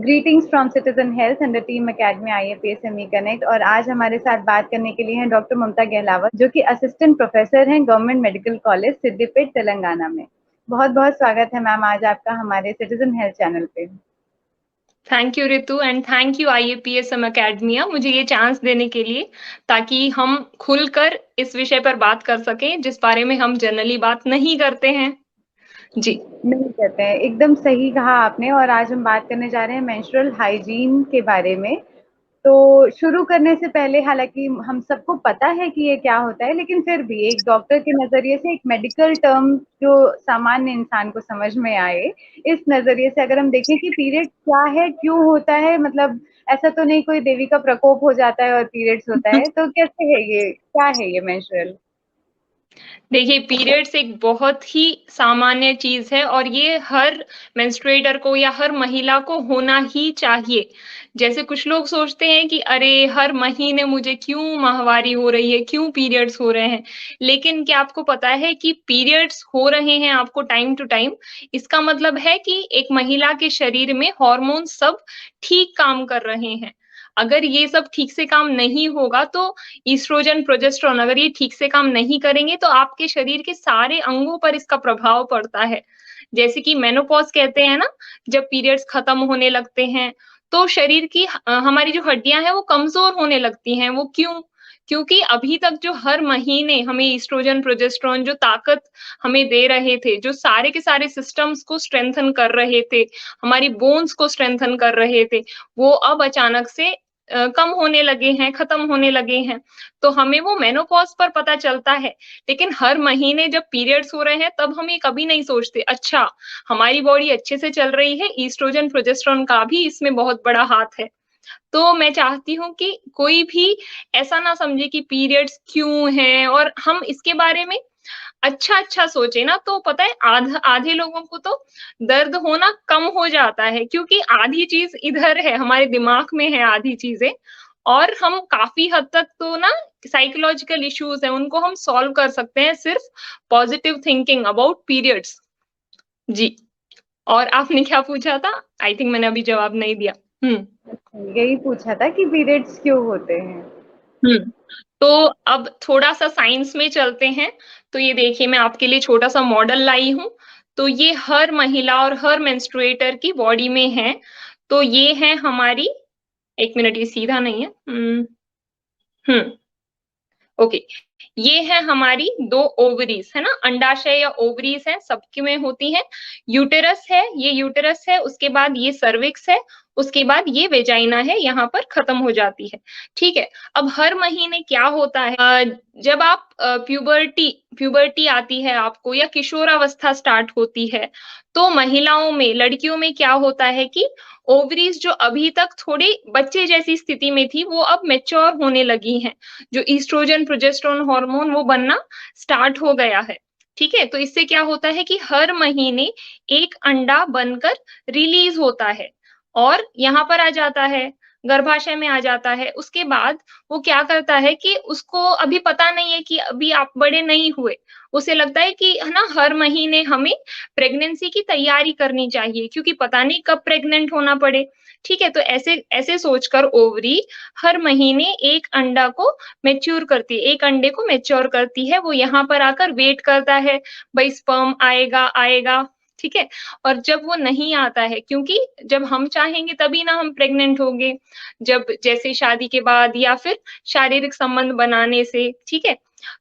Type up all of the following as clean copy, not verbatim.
Greetings from citizen health and the team academy IAPS ME connect. और आज हमारे साथ बात करने के लिए हैं डॉक्टर ममता गहलावत, जो कि असिस्टेंट प्रोफेसर हैं government medical college Siddipet Telangana में। बहुत बहुत स्वागत है मैम आज आपका हमारे सिटीजन हेल्थ चैनल पे। Thank you Ritu and thank you IAPSM academia मुझे ये चांस देने के लिए, ताकि हम खुलकर इस विषय पर बात कर सकें जिस बारे में हम जनरली बात नहीं करते हैं। जी नहीं कहते हैं, एकदम सही कहा आपने। और आज हम बात करने जा रहे हैं मेंस्ट्रुअल हाइजीन के बारे में। तो शुरू करने से पहले, हालांकि हम सबको पता है कि ये क्या होता है, लेकिन फिर भी एक डॉक्टर के नजरिए से एक मेडिकल टर्म जो सामान्य इंसान को समझ में आए, इस नजरिए से अगर हम देखें कि पीरियड क्या है, क्यों होता है, मतलब ऐसा तो नहीं कोई देवी का प्रकोप हो जाता है और पीरियड्स होता है, तो कैसे है ये, क्या है ये मेंस्ट्रुअल? देखिए, पीरियड्स एक बहुत ही सामान्य चीज है और ये हर मेंस्ट्रुएटर को या हर महिला को होना ही चाहिए। जैसे कुछ लोग सोचते हैं कि अरे हर महीने मुझे क्यों माहवारी हो रही है, क्यों पीरियड्स हो रहे हैं। लेकिन क्या आपको पता है कि पीरियड्स हो रहे हैं आपको टाइम टू टाइम, इसका मतलब है कि एक महिला के शरीर में हार्मोन सब ठीक काम कर रहे हैं। अगर ये सब ठीक से काम नहीं होगा तो ईस्ट्रोजन, प्रोजेस्टेरोन अगर ये ठीक से काम नहीं करेंगे तो आपके शरीर के सारे अंगों पर इसका प्रभाव पड़ता है। जैसे कि मेनोपॉज़ कहते हैं ना, जब पीरियड्स खत्म होने लगते हैं, तो शरीर की हमारी जो हड्डियाँ हैं वो कमज़ोर होने लगती हैं। वो क्यों? क्योंकि अभी तक जो हर महीने हमें ईस्ट्रोजन, प्रोजेस्टेरोन जो ताकत हमें दे रहे थे, जो सारे के सारे सिस्टम्स को स्ट्रेंथन कर रहे थे, हमारी बोन्स को स्ट्रेंथन कर रहे थे, वो अब अचानक से कम होने लगे हैं, खत्म होने लगे हैं। तो हमें वो मेनोपॉज़ पर पता चलता है। लेकिन हर महीने जब पीरियड्स हो रहे हैं तब हम ये कभी नहीं सोचते, अच्छा हमारी बॉडी अच्छे से चल रही है, ईस्ट्रोजन, प्रोजेस्टेरोन का भी इसमें बहुत बड़ा हाथ है। तो मैं चाहती हूँ कि कोई भी ऐसा ना समझे कि पीरियड्स क्यों हैं और हम इसके बारे में अच्छा-अच्छा सोचे ना, तो पता है आधे लोगों को तो दर्द होना कम हो जाता है, क्योंकि आधी चीज़ इधर है, हमारे दिमाग में है आधी चीज़ें। और हम काफ़ी हद तक तो ना साइकोलॉजिकल इश्यूज़ हैं, उनको हम सॉल्व कर सकते हैं सिर्फ़ पॉज़िटिव थिंकिंग अबाउट पीरियड्स। जी, और आपने क्या पूछा था? आई थिंक मैंने अभी जवाब नहीं दिया। हुँ। यही पूछा था कि पीरियड्स क्यों होते हैं। हुँ। तो अब थोड़ा-सा साइंस में चलते हैं। तो ये देखिए, मैं आपके लिए छोटा-सा मॉडल लाई हूँ। तो ये हर महिला और हर मेंस्ट्रुएटर की बॉडी में है। तो ये है हमारी 1 मिनट, ये सीधा नहीं है। हुँ। ओके, ये है हमारी 2 ओवरीज़, है ना? अंडाशय या ओवरीज़ हैं, सबके में होती हैं। यूटेरस है, ये यूटेरस है, उसके बाद ये सर्विक्स है, उसके बाद ये वेजाइना है, यहाँ पर खत्म हो जाती है, ठीक है? अब हर महीने क्या होता है, जब आप प्यूबर्टी प्यूबर्टी आती है आपको या किशोरावस्था स्टार्ट होती है, तो महिलाओं में, लड़कियों में क्या होता है कि ओवरीज़ जो अभी तक थोड़ी बच्चे जैसी स्थिति में थी, वो अब मैच्योर होने लगी हैं। जो ईस्ट्रोजन, प्रोजेस्टेरोन हार्मोन वो बनना स्टार्ट हो गया है, ठीक है? तो इससे क्या होता है कि हर महीने एक अंडा बनकर रिलीज़ होता है और यहाँ पर आ जाता है, गर्भाशय में आ जाता है। उसके बाद वो क्या करता है कि उसको अभी पता नहीं है कि अभी आप बड़े नहीं हुए। उसे लगता है कि है ना, हर महीने हमें प्रेगनेंसी की तैयारी करनी चाहिए, क्योंकि पता नहीं कब प्रेग्नेंट होना पड़े, ठीक है? तो ऐसे ऐसे सोचकर ओवरी हर महीने एक अंडा को मैच्योर करती है, एक अंडे को मैच्योर करती है, वो यहाँ पर आकर वेट करता है, भई स्पर्म आएगा, आएगा, ठीक है? और जब वो नहीं आता है, क्योंकि जब हम चाहेंगे तभी ना हम प्रेग्नेंट होंगे, जब जैसे शादी के बाद या फिर शारीरिक संबंध बनाने से, ठीक है?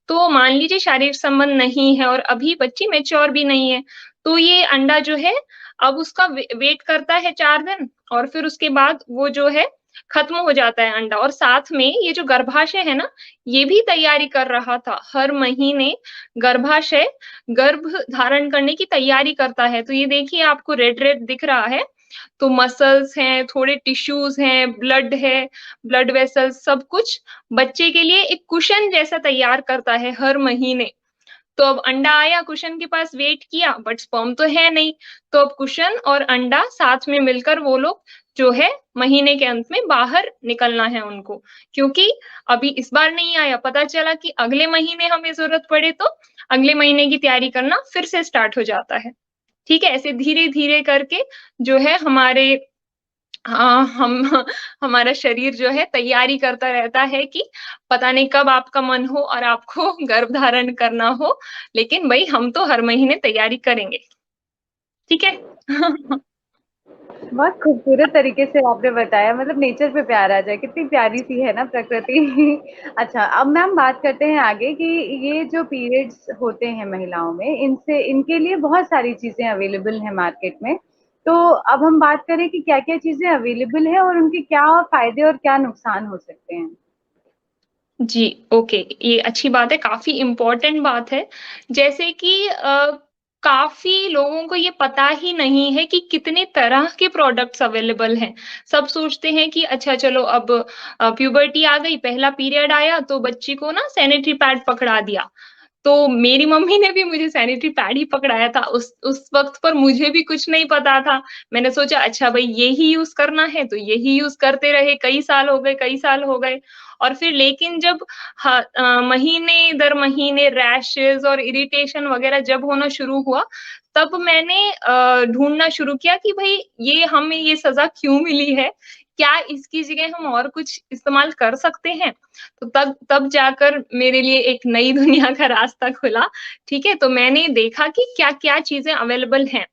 तो मान लीजिए शारीरिक संबंध नहीं है और अभी बच्ची मैच्योर भी नहीं है, तो ये अंडा जो है अब उसका वेट करता है 4 दिन और फिर उसके बाद वो जो है खत्म हो जाता है अंडा। और साथ में ये जो गर्भाशय है ना, ये भी तैयारी कर रहा था। हर महीने गर्भाशय गर्भ धारण करने की तैयारी करता है। तो ये देखिए, आपको रेड-रेड दिख रहा है, तो मसल्स हैं, थोड़े टिश्यूज़ हैं, ब्लड है, ब्लड वेसल्स, सब कुछ बच्चे के लिए एक कुशन जैसा तैयार करता है हर महीने। तो अब अंडा आया, कुशन के पास वेट किया, बट स्पर्म तो है नहीं, तो अब कुशन और अंडा साथ में मिलकर वो लोग जो है महीने के अंत में बाहर निकलना है उनको। क्योंकि अभी इस बार नहीं आया, पता चला कि अगले महीने हमें ज़रूरत पड़े तो अगले महीने की तैयारी करना फिर से स्टार्ट हो जाता है। ठीक है? ऐसे धीरे-धीरे करके जो है हमारे हम हमारा शरीर जो है तैयारी करता रहता है कि पता नहीं कब आपका मन हो और आपको गर्भ धारण करना हो, लेकिन भई हम तो हर महीने तैयारी करेंगे। ठीक है? बहुत खूबसूरत तरीके से आपने बताया, मतलब नेचर पे प्यार आ जाए, कितनी प्यारी सी है ना प्रकृति। अच्छा, अब मैम बात करते हैं आगे कि ये जो पीरियड्स होते हैं महिलाओं में, इनसे इनके लिए बहुत सारी चीजें अवेलेबल हैं मार्केट में। तो अब हम बात करें कि क्या क्या चीजें अवेलेबल है और उनके क्या फायदे और क्या नुकसान हो सकते हैं। जी, ओके, ये अच्छी बात है, काफ़ी इम्पोर्टेंट बात है। जैसे कि काफ़ी लोगों को ये पता ही नहीं है कि कितने तरह के प्रोडक्ट्स अवेलेबल हैं। सब सोचते हैं कि अच्छा चलो अब प्यूबर्टी आ गई, पहला पीरियड आया तो बच्ची को ना सैनिटरी पैड पकड़ा दिया। तो मेरी मम्मी ने भी मुझे सैनिटरी पैड ही पकड़ाया था, उस वक़्त पर मुझे भी कुछ नहीं पता था। मैंने सोचा अच्छा भई यही यूज़ करना है, तो यही यूज़ करते रहे, कई साल हो गए, कई साल हो गए। और फिर लेकिन जब महीने दर महीने रैशेज़ और इरिटेशन वग़ैरह जब होना शुरू हुआ, तब मैंने ढूँढना शुरू किया कि भई ये हमें ये सज़ा क्यों मिली है? क्या इसकी जगह हम और कुछ इस्तेमाल कर सकते हैं? तो तब तब जाकर मेरे लिए एक नई दुनिया का रास्ता खुला, ठीक है? तो मैंने देखा कि क्या-क्या चीज़ें अवेलेबल हैं।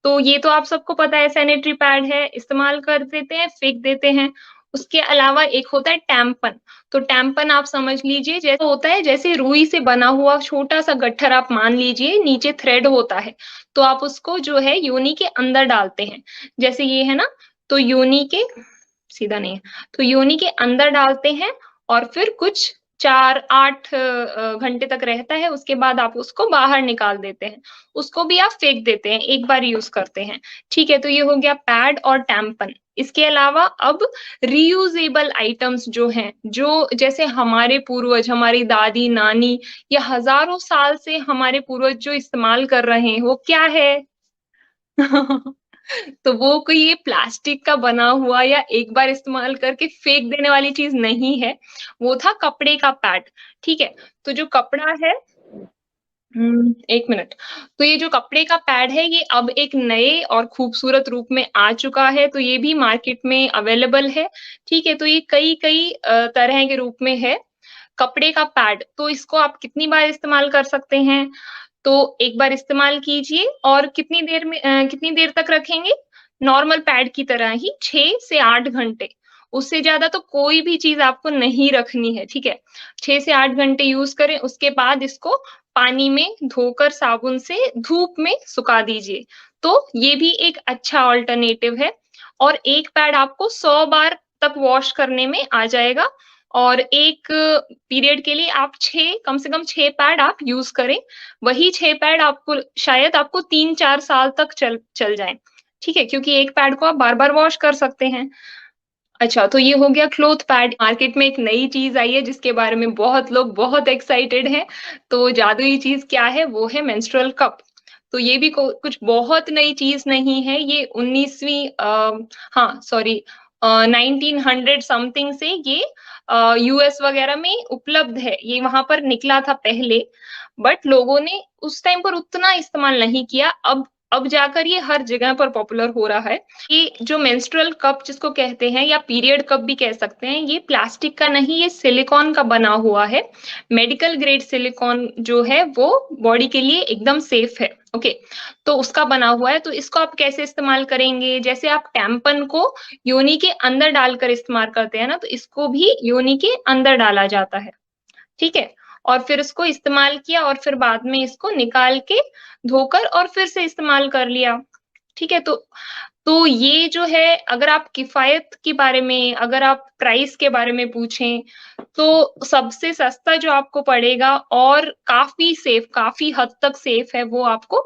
तो ये तो आप सबको पता है सैनिटरी पैड है, इस्तेमाल कर देते हैं, फेंक देते हैं। उसके अलावा एक होता है टैम्पन, तो टैम्पन आप समझ लीजिए जैसा होता है जैसे रुई से बना हुआ छोटा-सा गट्ठर आप मान लीजिए, नीचे थ्रेड होता है, तो आप उसको जो है योनि के अंदर डालते हैं। जैसे ये है ना, तो योनि के सीधा नहीं है, तो योनि के अंदर डालते हैं और फिर कुछ 4-8 घंटे तक रहता है, उसके बाद आप उसको बाहर निकाल देते हैं। उसको भी आप फेंक देते हैं, एक बार यूज़ करते हैं। ठीक है, तो ये हो गया पैड और टैम्पन। इसके अलावा अब रीयूजेबल आइटम्स जो हैं, जो जैसे हमारे पूर्वज, हमारी दादी, नानी या हज़ारों साल से हमारे पूर्वज जो इस्तेमाल कर रहे हैं, वो क्या है? तो वो कोई ये प्लास्टिक का बना हुआ या एक बार इस्तेमाल करके फेंक देने वाली चीज़ नहीं है, वो था कपड़े का पैड, ठीक है? तो जो कपड़ा है 1 मिनट। तो ये जो कपड़े का पैड है, ये अब एक नए और खूबसूरत रूप में आ चुका है, तो ये भी मार्केट में अवेलेबल है, ठीक है? तो ये कई-कई तरह के रूप में है। कपड़े का पैड, तो इसको आप कितनी बार इस्तेमाल कर सकते हैं? तो एक बार इस्तेमाल कीजिए और कितनी देर तक रखेंगे? नॉर्मल पैड की तरह ही 6 से 8 घंटे। उससे ज़्यादा तो कोई भी चीज़ आपको नहीं रखनी है, ठीक है? 6 से 8 घंटे यूज़ करें, उसके बाद इसको पानी में धोकर साबुन से धूप में सुखा दीजिए। तो ये भी एक अच्छा अल्टरनेटिव है और एक पैड आपको 100 बार तक वॉश करने में आ जाएगा और एक पीरियड के लिए आप 6 कम से कम 6 पैड आप यूज़ करें। वही 6 पैड आपको शायद आपको 3-4 साल तक चल चल जाएँ। ठीक है? क्योंकि एक पैड को आप बार-बार वॉश कर सकते हैं। अच्छा, तो ये हो गया क्लॉथ पैड। मार्केट में एक नई चीज़ आई है जिसके बारे में बहुत लोग बहुत एक्साइटेड हैं। तो जादुई चीज़ क्या है? वो है मेंस्ट्रुअल कप। तो ये भी को कुछ बहुत नई चीज़ नहीं है। ये 19वीं हाँ, सॉरी 1900 समथिंग से ये यूएस वगैरह में उपलब्ध है। ये वहाँ पर निकला था पहले, बट लोगों ने उस टाइम पर उतना इस्तेमाल नहीं किया। अब जाकर ये हर जगह पर पॉपुलर हो रहा है। ये जो मेंस्ट्रुअल कप जिसको कहते हैं या पीरियड कप भी कह सकते हैं, ये प्लास्टिक का नहीं, ये सिलिकॉन का बना हुआ है। मेडिकल ग्रेड सिलिकॉन जो है वो बॉडी के लिए एकदम सेफ है, ओके। तो उसका बना हुआ है, तो इसको आप कैसे इस्तेमाल करेंगे? जैसे आप टैम्पन को योनि के अंदर डालकर इस्तेमाल करते हैं ना, तो इसको भी योनि के अंदर डाला जाता है, ठीक है? और फिर उसको इस्तेमाल किया और फिर बाद में इसको निकाल के धोकर और फिर से इस्तेमाल कर लिया, ठीक है? तो ये जो है अगर आप किफ़ायत के बारे में, अगर आप प्राइस के बारे में पूछें, तो सबसे सस्ता जो आपको पड़ेगा और काफ़ी सेफ, काफ़ी हद तक सेफ है, वो आपको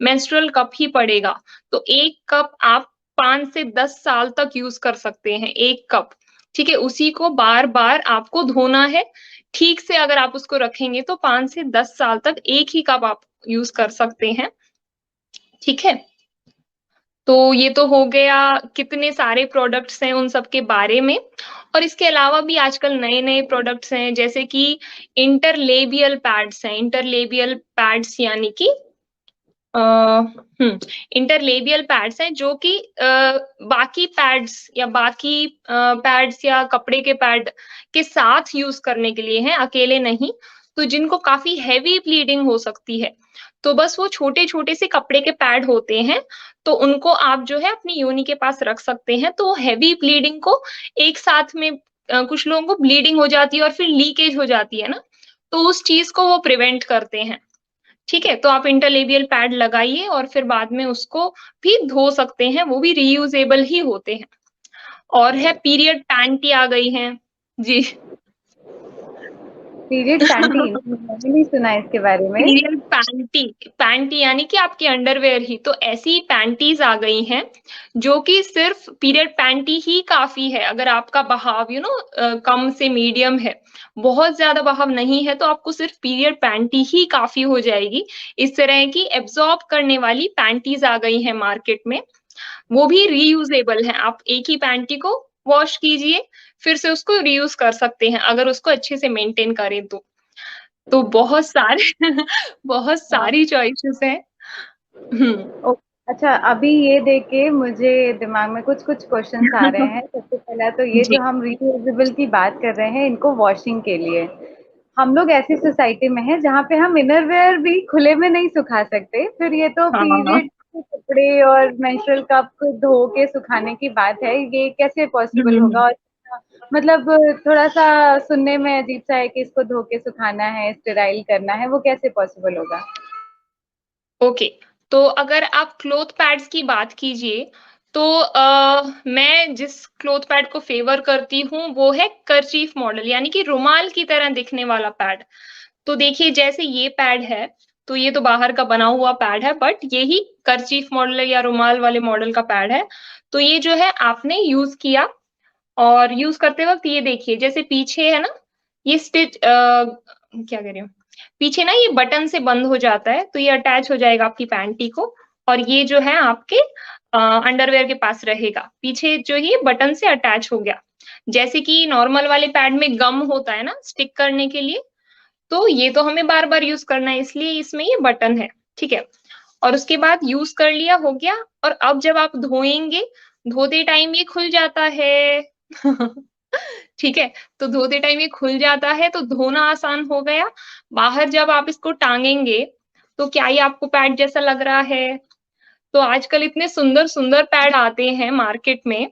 मेंस्ट्रुअल कप ही पड़ेगा। तो 1 कप आप 5 से 10 साल तक यूज़ कर सकते हैं, 1 कप, ठीक है? उसी को बार-बार आपको धोना है। ठीक से अगर आप उसको रखेंगे तो 5 से 10 साल तक 1 ही कप आप यूज़ कर सकते हैं, ठीक है? तो ये तो हो गया कितने सारे प्रोडक्ट्स हैं उन सब के बारे में और इसके अलावा भी आजकल नए-नए प्रोडक्ट्स हैं जैसे कि इंटरलेबियल पैड्स हैं। इंटरलेबियल पैड्स यानी कि इंटरलेबियल पैड्स हैं जो कि बाकी पैड्स या बाकी पैड्स या कपड़े के पैड के साथ यूज करने के लिए हैं, अकेले नहीं। तो जिनको काफी हैवी ब्लीडिंग हो सकती है, तो बस वो छोटे-छोटे से कपड़े के पैड होते हैं, तो उनको आप जो है अपनी योनि के पास रख सकते हैं। तो हैवी ब्लीडिंग को एक साथ में कुछ लोगों को ब्लीडिंग हो जाती है और फिर लीकेज हो जाती है ना, तो उस चीज़ को वो प्रिवेंट करते हैं। ठीक है? तो आप इंटरलेबियल पैड लगाइए और फिर बाद में उसको भी धो सकते हैं, वो भी रीयूजेबल ही होते हैं। और है पीरियड पैंटी आ गई हैं। जी। पीरियड पैंटी मैंने नहीं सुना इसके बारे में। पीरियड पैंटी, पैंटी यानी कि आपकी अंडरवियर ही, तो ऐसी पैंटीज आ गई हैं जो कि सिर्फ पीरियड पैंटी ही काफी है। अगर आपका बहाव कम से मीडियम है, बहुत ज्यादा बहाव नहीं है, तो आपको सिर्फ पीरियड पैंटी ही काफी हो जाएगी। इस तरह की एब्जॉर्ब करने वाली पैंटीज आ गई हैं मार्केट में, वो भी रीयूजेबल हैं। आप एक ही पैंटी को वॉश कीजिए, फिर से उसको रीयूज कर सकते हैं अगर उसको अच्छे से मेंटेन करें तो। तो बहुत सारे बहुत हाँ। सारी चॉइसेस हैं। हुँ। ओ, अच्छा, अभी ये देख के मुझे दिमाग में कुछ-कुछ क्वेश्चन्स आ रहे हैं। सबसे पहला तो ये जी। जो हम रियूजेबल की बात कर रहे हैं इनको वॉशिंग के लिए, हम लोग ऐसी सोसाइटी में हैं जहाँ पे हम इनरवियर भी खुले में नहीं सुखा सकते। फिर ये तो हाँ। पीरियड के कपड़े और मेंस्ट्रुअल कप को धो के सुखाने की बात है, ये कैसे पॉसिबल होगा? हुँ। और मतलब थोड़ा-सा सुनने में अजीब-सा है कि इसको धो के सुखाना है, स्टेराइल करना है, वो कैसे पॉसिबल होगा? ओके, तो अगर आप क्लॉथ पैड्स की बात कीजिए, तो मैं जिस क्लॉथ पैड को फ़ेवर करती हूँ, वो है कर्चीफ मॉडल, यानी कि रुमाल की तरह दिखने वाला पैड। तो देखिए जैसे ये पैड है, तो ये तो बाहर का बना हुआ पैड है, बट यही कर्चीफ मॉडल या रुमाल वाले मॉडल का पैड है। तो ये जो है आपने यूज़ किया और यूज़ करते वक़्त ये देखिए जैसे पीछे है ना, ये क्या कह रही हूँ, पीछे ना ये बटन से बंद हो जाता है, तो ये अटैच हो जाएगा आपकी पैंटी को और ये जो है आपके अंडरवियर के पास रहेगा। पीछे जो ये बटन से अटैच हो गया। जैसे कि नॉर्मल वाले पैड में गम होता है ना स्टिक करने के लिए, तो ये तो हमें बार-बार यूज़ करना है इसलिए इसमें ये बटन है, ठीक है? और उसके बाद यूज़ कर लिया, हो गया और अब जब आप धोएँगे, धोते टाइम ये खुल जाता है। ठीक है? तो धोते टाइम ये खुल जाता है, तो धोना आसान हो गया। बाहर जब आप इसको टाँगेंगे, तो क्या ये आपको पैड जैसा लग रहा है? तो आजकल इतने सुंदर-सुंदर पैड आते हैं मार्केट में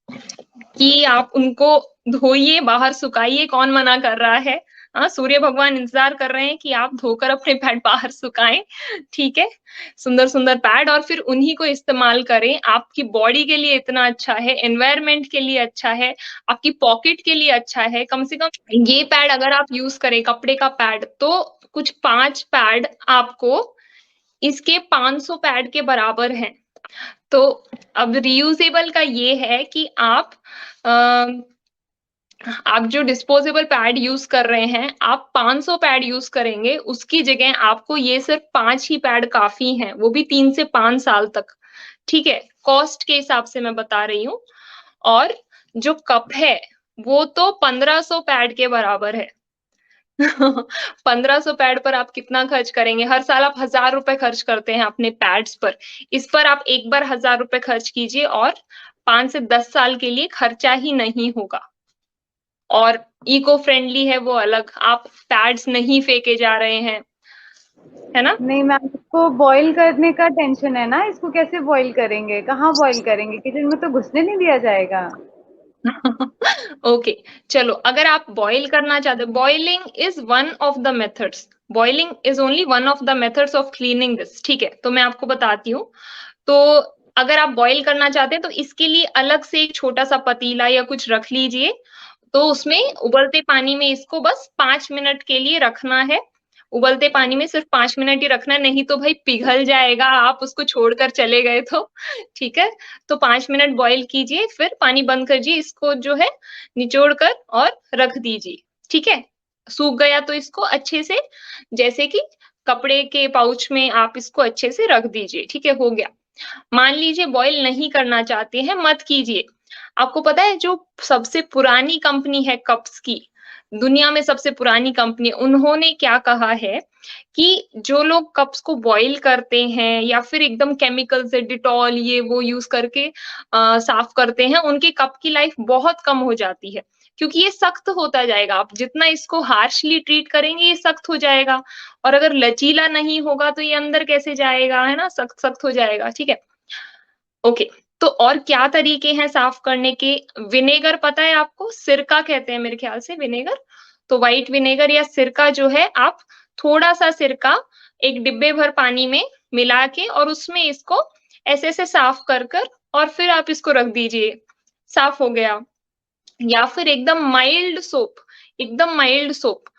कि आप उनको धोइए, बाहर सुखाइए, कौन मना कर रहा है? हाँ, सूर्य भगवान इंतज़ार कर रहे हैं कि आप धोकर अपने पैड बाहर सुखाएँ, ठीक है? सुंदर-सुंदर पैड और फिर उन्हीं को इस्तेमाल करें। आपकी बॉडी के लिए इतना अच्छा है, एनवायरनमेंट के लिए अच्छा है, आपकी पॉकेट के लिए अच्छा है। कम से कम ये पैड अगर आप यूज़ करें, कपड़े का पैड, तो कुछ 5 पैड आपको इसके 500 पैड के बराबर हैं। तो अब रियूजेबल का ये है कि आप जो डिस्पोजेबल पैड यूज़ कर रहे हैं, आप 500 पैड यूज़ करेंगे, उसकी जगह आपको ये सिर्फ़ 5 ही पैड काफ़ी हैं, वो भी 3 से 5 साल तक, ठीक है? कॉस्ट के हिसाब से मैं बता रही हूँ और जो कप है, वो तो 1500 पैड के बराबर है। 1500 पैड पर आप कितना खर्च करेंगे? हर साल आप ₹1000 खर्च करते हैं अपने पैड्स पर। इस पर आप एक बार ₹1000 खर्च कीजिए और 5 से 10 साल के लिए खर्चा ही नहीं होगा। और इको फ्रेंडली है वो अलग, आप पैड्स नहीं फेंके जा रहे हैं, है ना? नहीं मैम, इसको बॉईल करने का टेंशन है ना, इसको कैसे बॉईल करेंगे? कहाँ बॉईल करेंगे? किचन में तो घुसने नहीं दिया जाएगा। ओके, चलो अगर आप बॉयल करना चाहते हो, boiling is one of the methods, boiling is only one of the methods of cleaning this, ठीक है? तो मैं आपको बताती हूँ। तो अगर आप बॉयल करना चाहते हैं तो इसके लिए अलग से एक छोटा-सा पतीला या कुछ रख लीजिए। तो उसमें उबलते पानी में इसको बस 5 मिनट के लिए रखना है। उबलते पानी में सिर्फ़ 5 मिनट ही रखना है, नहीं तो भई पिघल जाएगा, आप उसको छोड़कर चले गए तो, ठीक है? तो 5 मिनट बॉयल कीजिए, फिर पानी बंद करिए, इसको जो है निचोड़ कर और रख दीजिए, ठीक है? सूख गया तो इसको अच्छे से जैसे कि कपड़े के पाउच में आप इसको अच्छे से रख दीजिए, ठीक है? हो गया। मान लीजिए बॉयल नहीं करना चाहते हैं, मत कीजिए। आपको पता है जो सबसे पुरानी कंपनी है कप्स की, दुनिया में सबसे पुरानी कंपनी, उन्होंने क्या कहा है कि जो लोग कप्स को बॉयल करते हैं या फिर एकदम केमिकल से डिटॉल ये वो यूज़ करके साफ करते हैं, उनके कप की लाइफ बहुत कम हो जाती है। क्योंकि ये सख्त होता जाएगा, आप जितना इसको हार्शली ट्रीट करेंगे ये सख्त हो जाएगा और अगर लचीला नहीं होगा तो ये अंदर कैसे जाएगा, है ना? सख्त-सख्त हो जाएगा, ठीक है? ओके, तो और क्या तरीके हैं साफ करने के? विनेगर पता है आपको? सिरका कहते हैं मेरे ख्याल से विनेगर। तो व्हाइट विनेगर या सिरका जो है आप थोड़ा-सा सिरका एक डिब्बे भर पानी में मिला के और उसमें इसको ऐसे-ऐसे साफ कर और फिर आप इसको रख दीजिए, साफ हो गया। या फिर एकदम माइल्ड सोप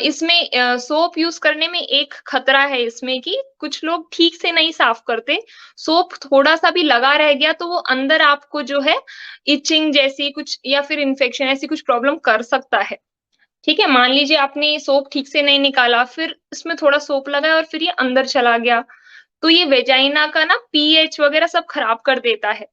इसमें सोप यूज़ करने में एक खतरा है इसमें कि कुछ लोग ठीक से नहीं साफ करते। सोप थोड़ा-सा भी लगा रह गया तो वो अंदर आपको जो है इचिंग जैसी कुछ या फिर इन्फेक्शन ऐसी कुछ प्रॉब्लम कर सकता है। ठीक है? मान लीजिए आपने ये सोप ठीक से नहीं निकाला, फिर इसमें थोड़ा सोप लगा और फिर ये अंदर चला गया, तो ये वेजाइना का ना पीएच वगैरह सब खराब कर देता है।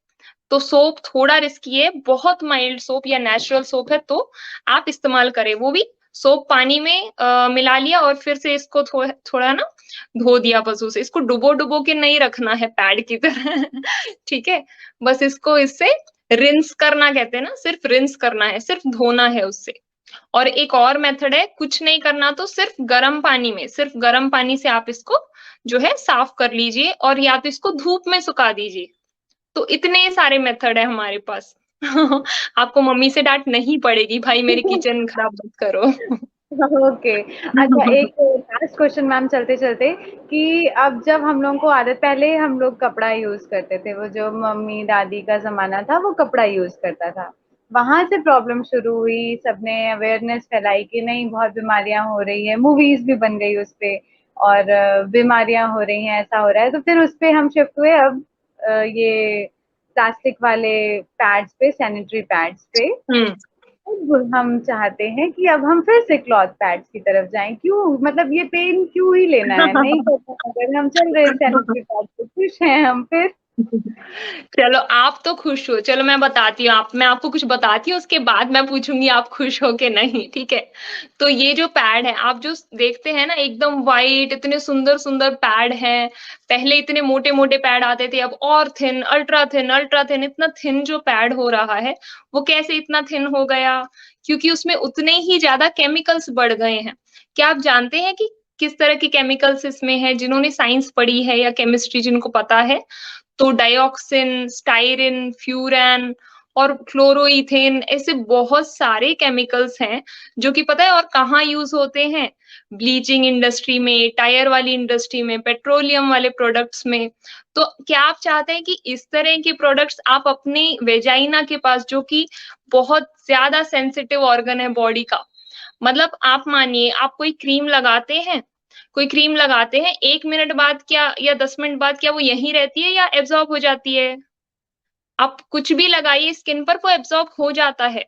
तो सोप थोड़ा रिस्की है, बहुत माइल्ड सोप या नेचुरल सोप है तो आप इस्तेमाल करें। वो भी सोप पानी में मिला लिया और फिर से इसको थोड़ा ना धो दिया बस उसे। इसको डुबो-डुबो के नहीं रखना है पैड की तरह, ठीक है? बस इसको इससे रिंस करना कहते हैं ना, सिर्फ रिंस करना है, सिर्फ धोना है उससे। और एक और मेथड है, कुछ नहीं करना तो सिर्फ गर्म पानी से आप इसको जो है साफ कर लीजिए और या तो इसको धूप में सुखा दीजिए। तो इतने सारे मेथड है हमारे पास। आपको मम्मी से डाँट नहीं पड़ेगी, भाई मेरी किचन खराब मत करो। ओके। अच्छा, एक लास्ट क्वेश्चन मैम चलते-चलते कि अब जब हम लोगों को आदत, पहले हम लोग कपड़ा यूज़ करते थे, वो जो मम्मी-दादी का ज़माना था वो कपड़ा यूज़ करता था। वहाँ से प्रॉब्लम शुरू हुई, सबने अवेयरनेस फैलाई कि नहीं बहुत बीमारियाँ हो रही हैं, मूवीज़ भी बन गई उसपे और बीमारियाँ हो रही हैं, ऐसा हो रहा है, तो फिर उसपे हम शिफ्ट हुए अब ये प्लास्टिक वाले पैड्स पे, सैनिटरी पैड्स पे। हुँ। अब हम चाहते हैं कि अब हम फिर से क्लॉथ पैड्स की तरफ जाएँ। क्यों? मतलब ये पेन क्यों ही लेना है? नहीं करना है, अगर हम चल रहे हैं सैनिटरी पैड से, खुश हैं हम फिर। चलो आप तो खुश हो, चलो मैं बताती हूँ मैं आपको कुछ बताती हूँ उसके बाद मैं पूछूँगी आप खुश हो कि नहीं, ठीक है? तो ये जो पैड है, आप जो देखते हैं ना एकदम व्हाइट इतने सुंदर-सुंदर पैड हैं, पहले इतने मोटे-मोटे पैड आते थे अब और अल्ट्रा थिन इतना थिन जो पैड हो रहा है, वो कैसे इतना थिन हो गया? क्योंकि उसमें उतने ही ज़्यादा केमिकल्स बढ़ गए हैं। क्या आप जानते हैं कि किस तरह के केमिकल्स इसमें हैं? जिन्होंने साइंस पढ़ी है या केमिस्ट्री जिनको पता है, तो डाइऑक्सिन, स्टाइरिन, फ्यूरान और क्लोरोईथेन ऐसे बहुत सारे केमिकल्स हैं, जो कि पता है और कहाँ यूज़ होते हैं? ब्लीचिंग इंडस्ट्री में, टायर वाली इंडस्ट्री में, पेट्रोलियम वाले प्रोडक्ट्स में। तो क्या आप चाहते हैं कि इस तरह के प्रोडक्ट्स आप अपनी वेजाइना के पास जो कि बहुत ज़्यादा सेंसिटिव ऑर्गन है बॉडी का, मतलब आप मानिए आप कोई क्रीम लगाते हैं 1 मिनट बाद क्या या 10 मिनट बाद क्या वो यहीं रहती है या एब्ज़ॉर्ब हो जाती है? आप कुछ भी लगाइए स्किन पर वो एब्ज़ॉर्ब हो जाता है।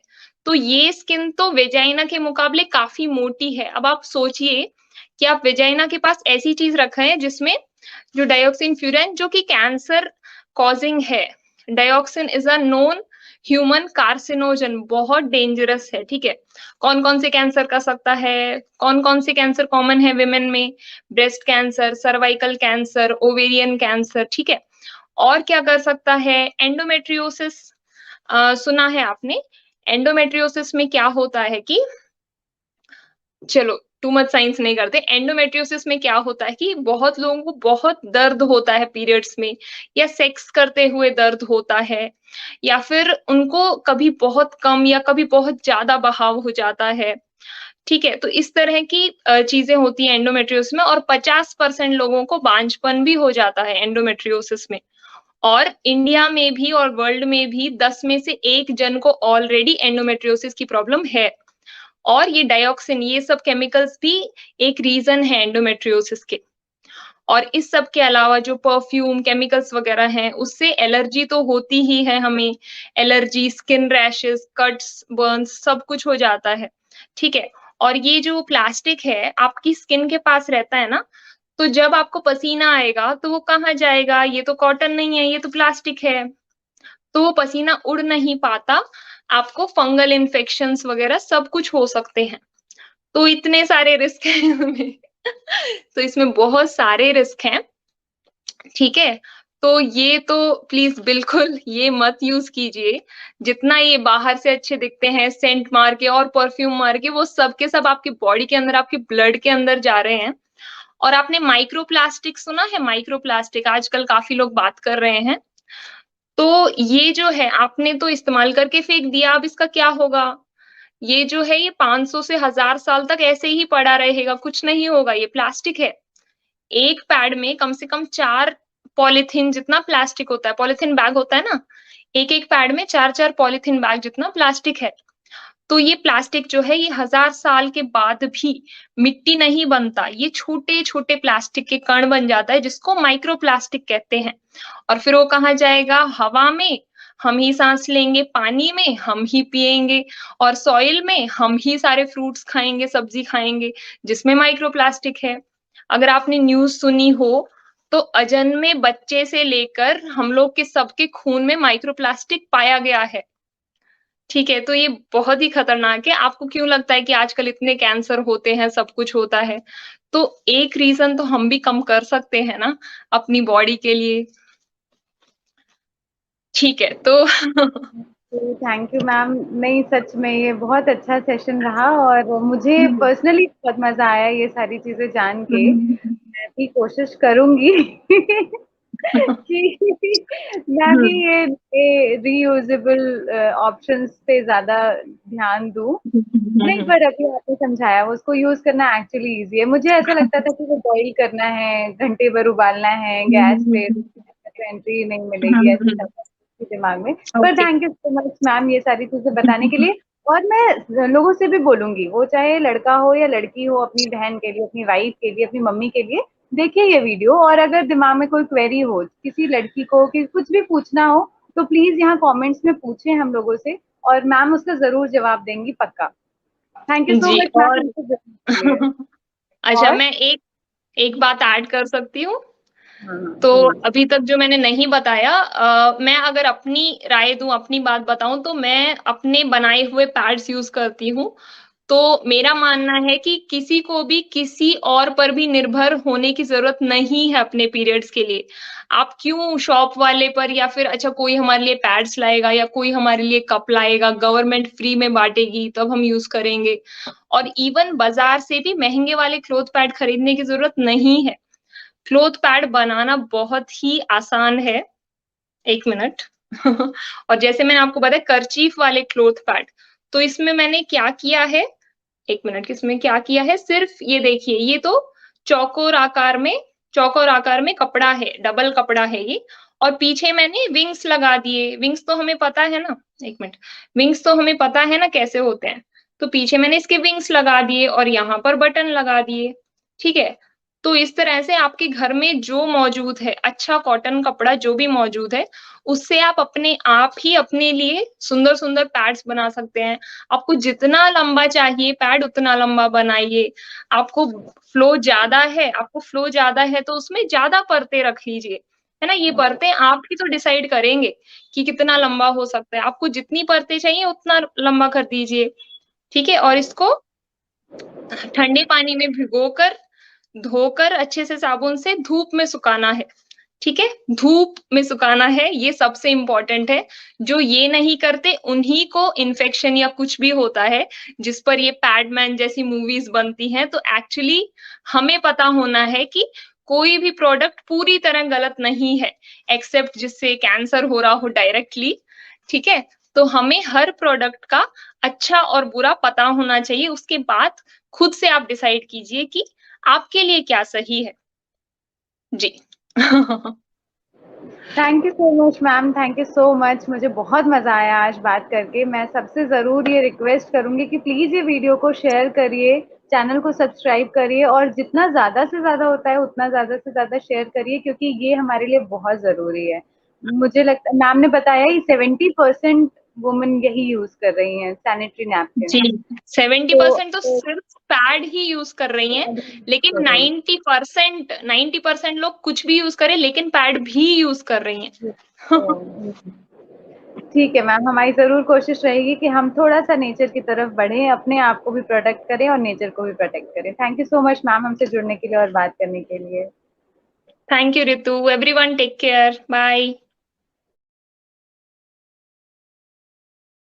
तो ये स्किन तो वेजाइना के मुकाबले काफ़ी मोटी है। अब आप सोचिए कि आप वेजाइना के पास ऐसी चीज़ रखे हैं जिसमें जो डाइऑक्सिन फ्यूरान जो कि कैंसर कॉज़िंग है। Dioxin is a known human carcinogen बहुत डेंजरस है, ठीक है? कौन-कौन से कैंसर कर सकता है? कौन-कौन से कैंसर कॉमन है विमेन में? Breast cancer, cervical cancer, ovarian cancer, ठीक है? और क्या कर सकता है? एंडोमेट्रियोसिस सुना है आपने? एंडोमेट्रियोसिस में क्या होता है कि चलो टू मच साइंस नहीं करते। एंडोमेट्रियोसिस में क्या होता है कि बहुत लोगों को बहुत दर्द होता है पीरियड्स में या सेक्स करते हुए दर्द होता है या फिर उनको कभी बहुत कम या कभी बहुत ज़्यादा बहाव हो जाता है। ठीक है? तो इस तरह की चीज़ें होती हैं एंडोमेट्रियोसिस में और 50% लोगों को बांझपन भी हो जाता है एंडोमेट्रियोसिस में। और इंडिया में भी और वर्ल्ड में भी 10 में से 1 जन को ऑलरेडी एंडोमेट्रियोसिस की प्रॉब्लम है। और ये डाइऑक्सिन ये सब केमिकल्स भी एक रीज़न है एंडोमेट्रियोसिस के। और इस सब के अलावा जो परफ्यूम, केमिकल्स वगैरह हैं, उससे एलर्जी तो होती ही है हमें। Allergy, skin rashes, cuts, Burns सब कुछ हो जाता है, ठीक है? और ये जो प्लास्टिक है, आपकी स्किन के पास रहता है ना, तो जब आपको पसीना आएगा, तो वो कहाँ जाएगा? ये तो कॉटन नहीं है, ये तो प्लास्टिक है। तो वो पसीना उड़ नहीं पाता, आपको फंगल इन्फेक्शंस वगैरह सब कुछ हो सकते हैं। तो इतने सारे रिस्क हैं इसमें। तो इसमें बहुत सारे रिस्क हैं, ठीक है? तो ये तो प्लीज़ बिल्कुल ये मत यूज़ कीजिए। जितना ये बाहर से अच्छे दिखते हैं सेंट मार के और परफ्यूम मार के, वो सब के सब आपकी बॉडी के अंदर, आपके ब्लड के अंदर जा रहे हैं। और आपने माइक्रो प्लास्टिक सुना है? माइक्रो प्लास्टिक आजकल काफ़ी लोग बात कर रहे हैं। तो ये जो है आपने तो इस्तेमाल करके फेंक दिया, अब इसका क्या होगा? ये जो है ये 500 से 1000 साल तक ऐसे ही पड़ा रहेगा, कुछ नहीं होगा, ये प्लास्टिक है। एक पैड में कम से कम 4 पॉलीथीन जितना प्लास्टिक होता है, पॉलीथीन बैग होता है ना, एक-एक पैड में 4-4 पॉलीथीन बैग जितना प्लास्टिक है। तो ये प्लास्टिक जो है ये 1000 साल के बाद भी मिट्टी नहीं बनता, ये छोटे-छोटे प्लास्टिक के कण बन जाता है जिसको माइक्रो प्लास्टिक कहते हैं। और फिर वो कहाँ जाएगा? हवा में, हम ही साँस लेंगे, पानी में हम ही पिएँगे और सॉइल में हम ही सारे फ्रूट्स खाएँगे, सब्ज़ी खाएँगे, जिसमें माइक्रो प्लास्टिक है। अगर आपने न्यूज़ सुनी हो, तो अजन्मे बच्चे से लेकर हम लोग के सबके खून में माइक्रो प्लास्टिक पाया गया है। ठीक है, तो ये बहुत ही खतरनाक है। आपको क्यों लगता है कि आजकल इतने कैंसर होते हैं, सब कुछ होता है? तो एक रीज़न तो हम भी कम कर सकते हैं ना, अपनी बॉडी के लिए। ठीक है, तो थैंक यू मैम। नहीं, सच में ये बहुत अच्छा सेशन रहा और मुझे पर्सनली बहुत मजा आया ये सारी चीजें जान के। मैं भी कोशिश करूंगी कि मैं भी ये रीयूजेबल ऑप्शंस पे ज्यादा ध्यान दूं। नहीं, पर अभी आपने समझाया उसको यूज करना एक्चुअली इजी है। मुझे ऐसा लगता था कि वो बॉईल करना है, घंटे भर उबालना है गैस पे, तो एंट्री नहीं मिलेगी, ऐसे चलता है दिमाग में। पर okay. Thank you so much ma'am ये सारी चीजें बताने के लिए। और मैं लोगों से भी बोलूंगी, वो चाहे लड़का हो या लड़की हो, अपनी बहन के लिए, अपनी वाइफ के लिए, अपनी मम्मी के लिए देखिए ये वीडियो। और अगर दिमाग में कोई क्वेरी हो किसी लड़की को कि कुछ भी पूछना हो, तो प्लीज यहाँ कमेंट्स में पूछें हम लोगों से, और मैम उसका जरूर जवाब देंगी पक्का। Thank you so ji much और मैम के लिए। अच्छा और मैं एक एक बात ऐड कर सकती हूँ? हाँ, तो हाँ, अभी तक जो मैंने नहीं बताया मैं अगर अपनी राय दूँ, अपनी बात बताऊँ तो मैं अपने बनाए हुए पैड्स यूज़ करती हूँ। तो मेरा मानना है कि किसी को भी किसी और पर भी निर्भर होने की ज़रूरत नहीं है अपने पीरियड्स के लिए। आप क्यों शॉप वाले पर या फिर अच्छा कोई हमारे लिए पैड्स लाएगा या कोई हमारे लिए कप लाएगा, गवर्नमेंट फ्री में बाँटेगी तब हम यूज़ करेंगे। और इवन बाज़ार से भी महँगे वाले क्लॉथ पैड खरीदने की ज़रूरत नहीं है। क्लॉथ पैड बनाना बहुत ही आसान है। 1 मिनट। और जैसे मैंने आपको बताया कर्चीफ वाले क्लॉथ पैड, तो इसमें मैंने क्या किया है 1 मिनट इसमें क्या किया है सिर्फ़ ये देखिए, ये तो चौकोर आकार में चौकोर आकार में कपड़ा है, डबल कपड़ा है ये और पीछे मैंने विंग्स लगा दिए। विंग्स तो हमें पता है ना 1 मिनट, विंग्स तो हमें पता है ना कैसे होते हैं। तो पीछे मैंने इसके विंग्स लगा दिए और यहाँ पर बटन लगा दिए, ठीक है? तो इस तरह से आपके घर में जो मौजूद है, अच्छा कॉटन कपड़ा जो भी मौजूद है, उससे आप अपने आप ही अपने लिए सुंदर-सुंदर पैड्स बना सकते हैं। आपको जितना लंबा चाहिए पैड उतना लंबा बनाइए। आपको फ्लो ज़्यादा है तो उसमें ज़्यादा परतें रख लीजिए, है ना? ये परतें आप ही तो डिसाइड करेंगे कि कितना लंबा हो सकता है। आपको जितनी परतें चाहिए उतना लंबा कर दीजिए, ठीक है? और इसको ठंडे पानी में भिगोकर, धोकर अच्छे से साबुन से धूप में सुखाना है। ठीक है? धूप में सुखाना है, ये सबसे इम्पोर्टेंट है। जो ये नहीं करते, उन्हीं को इन्फेक्शन या कुछ भी होता है, जिस पर ये पैडमैन जैसी मूवीज़ बनती हैं। तो एक्चुअली हमें पता होना है कि कोई भी प्रोडक्ट पूरी तरह गलत नहीं है, एक्सेप्ट जिससे कैंसर हो रहा हो डायरेक्टली, ठीक है? तो हमें हर प्रोडक्ट का अच्छा और बुरा पता होना चाहिए, उसके बाद खुद से आप डिसाइड कीजिए कि आपके लिए क्या सही है। जी। Thank you so much ma'am, thank you so much. मुझे बहुत मजा आया आज बात करके। मैं सबसे जरूर ये रिक्वेस्ट करूंगी कि प्लीज ये वीडियो को शेयर करिए, चैनल को सब्सक्राइब करिए, और जितना ज्यादा से ज्यादा होता है उतना ज्यादा से ज्यादा शेयर करिए, क्योंकि ये हमारे लिए बहुत जरूरी है। मुझे लगता है मैम ने बताया ही 70% वुमेन यही यूज कर रही हैं सैनिटरी नैपकिन। जी, तो, 70% तो सिर्फ पैड ही यूज़ कर रही हैं, लेकिन 90% लोग कुछ भी यूज़ करें लेकिन पैड भी यूज़ कर रही हैं। ठीक है मैम, हमारी ज़रूर कोशिश रहेगी कि हम थोड़ा-सा नेचर की तरफ बढ़ें, अपने आप को भी प्रोटेक्ट करें और नेचर को भी प्रोटेक्ट करें। Thank you so much ma'am हमसे जुड़ने के लिए और बात करने के लिए। Thank you Ritu, everyone take care, bye.